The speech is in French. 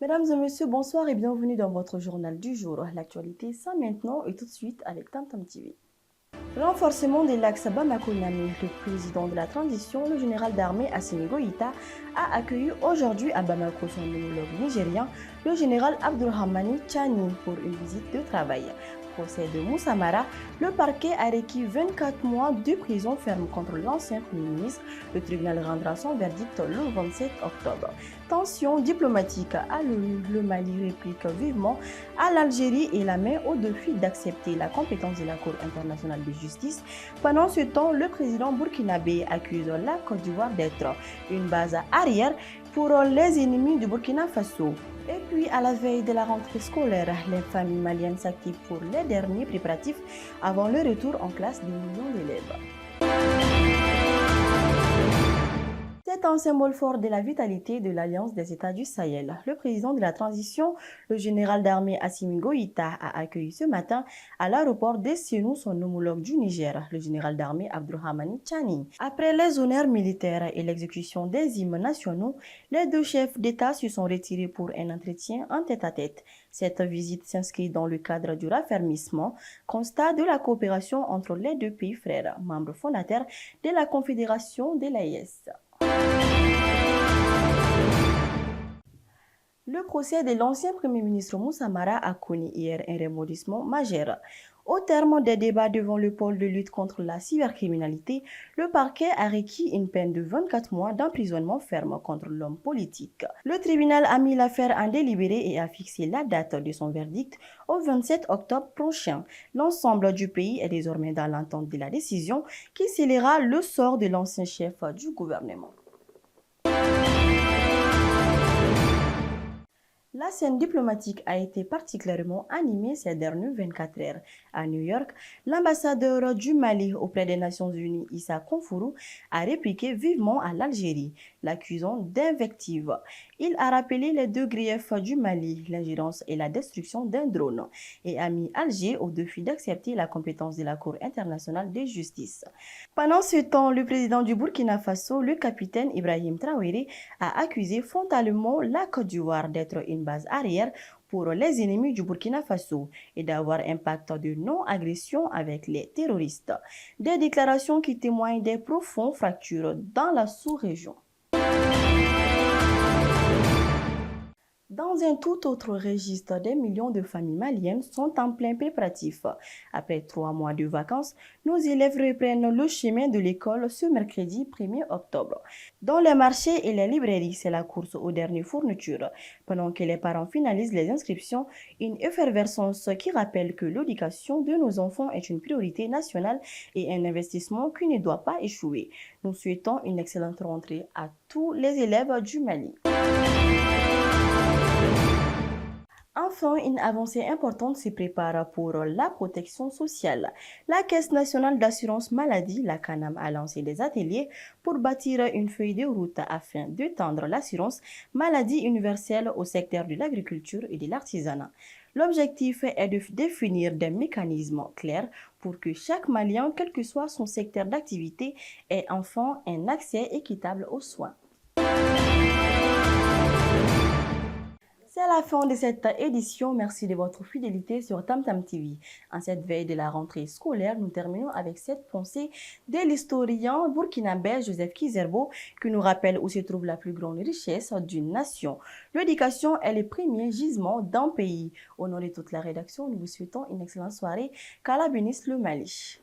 Mesdames et messieurs, bonsoir et bienvenue dans votre journal du jour. L'actualité, ça maintenant et tout de suite avec Tam TV. Renforcement des lacs Bamako-Niamey, le président de la transition, le général d'armée Assimi Goïta, a accueilli aujourd'hui à Bamako son homologue nigérien, le général Abdurrahmani Tchani, pour une visite de travail. Procès de Moussa Mara, le parquet a requis 24 mois de prison ferme contre l'ancien Premier ministre. Le tribunal rendra son verdict le 27 octobre. Tension diplomatique à l'ONU, le Mali réplique vivement à l'Algérie et la met au défi d'accepter la compétence de la Cour internationale de justice. Pendant ce temps, le président burkinabé accuse la Côte d'Ivoire d'être une base arrière pour les ennemis du Burkina Faso. Et puis, à la veille de la rentrée scolaire, les familles maliennes s'activent pour les derniers préparatifs avant le retour en classe des millions d'élèves. C'est un symbole fort de la vitalité de l'Alliance des États du Sahel. Le président de la transition, le général d'armée Assimi Goïta, a accueilli ce matin à l'aéroport de Sénou son homologue du Niger, le général d'armée Abdurrahmani Tchani. Après les honneurs militaires et l'exécution des hymnes nationaux, les deux chefs d'État se sont retirés pour un entretien en tête-à-tête. Cette visite s'inscrit dans le cadre du raffermissement, constat de la coopération entre les deux pays frères, membres fondateurs de la Confédération de l'AES. Le procès de l'ancien Premier ministre Moussa Mara a connu hier un rebondissement majeur. Au terme des débats devant le pôle de lutte contre la cybercriminalité, le parquet a requis une peine de 24 mois d'emprisonnement ferme contre l'homme politique. Le tribunal a mis l'affaire en délibéré et a fixé la date de son verdict au 27 octobre prochain. L'ensemble du pays est désormais dans l'entente de la décision qui scellera le sort de l'ancien chef du gouvernement. La scène diplomatique a été particulièrement animée ces dernières 24 heures. À New York, l'ambassadeur du Mali auprès des Nations Unies, Issa Konfourou, a répliqué vivement à l'Algérie, l'accusant d'invective. Il a rappelé les deux griefs du Mali, l'ingérence et la destruction d'un drone, et a mis Alger au défi d'accepter la compétence de la Cour internationale de justice. Pendant ce temps, le président du Burkina Faso, le capitaine Ibrahim Traoré, a accusé frontalement la Côte d'Ivoire d'être une base arrière pour les ennemis du Burkina Faso et d'avoir un pacte de non-agression avec les terroristes. Des déclarations qui témoignent des profondes fractures dans la sous-région. Dans un tout autre registre, des millions de familles maliennes sont en plein préparatif. Après 3 mois de vacances, nos élèves reprennent le chemin de l'école ce mercredi 1er octobre. Dans les marchés et les librairies, c'est la course aux dernières fournitures. Pendant que les parents finalisent les inscriptions, une effervescence qui rappelle que l'éducation de nos enfants est une priorité nationale et un investissement qui ne doit pas échouer. Nous souhaitons une excellente rentrée à tous les élèves du Mali. Enfin, une avancée importante se prépare pour la protection sociale. La Caisse nationale d'assurance maladie, la CANAM, a lancé des ateliers pour bâtir une feuille de route afin d'étendre l'assurance maladie universelle au secteur de l'agriculture et de l'artisanat. L'objectif est de définir des mécanismes clairs pour que chaque Malien, quel que soit son secteur d'activité, ait enfin un accès équitable aux soins. C'est la fin de cette édition. Merci de votre fidélité sur Tam TV. En cette veille de la rentrée scolaire, nous terminons avec cette pensée de l'historien burkinabé Joseph Kizerbo qui nous rappelle où se trouve la plus grande richesse d'une nation. L'éducation est le premier gisement d'un pays. Au nom de toute la rédaction, nous vous souhaitons une excellente soirée. Qu'Allah bénisse le Mali.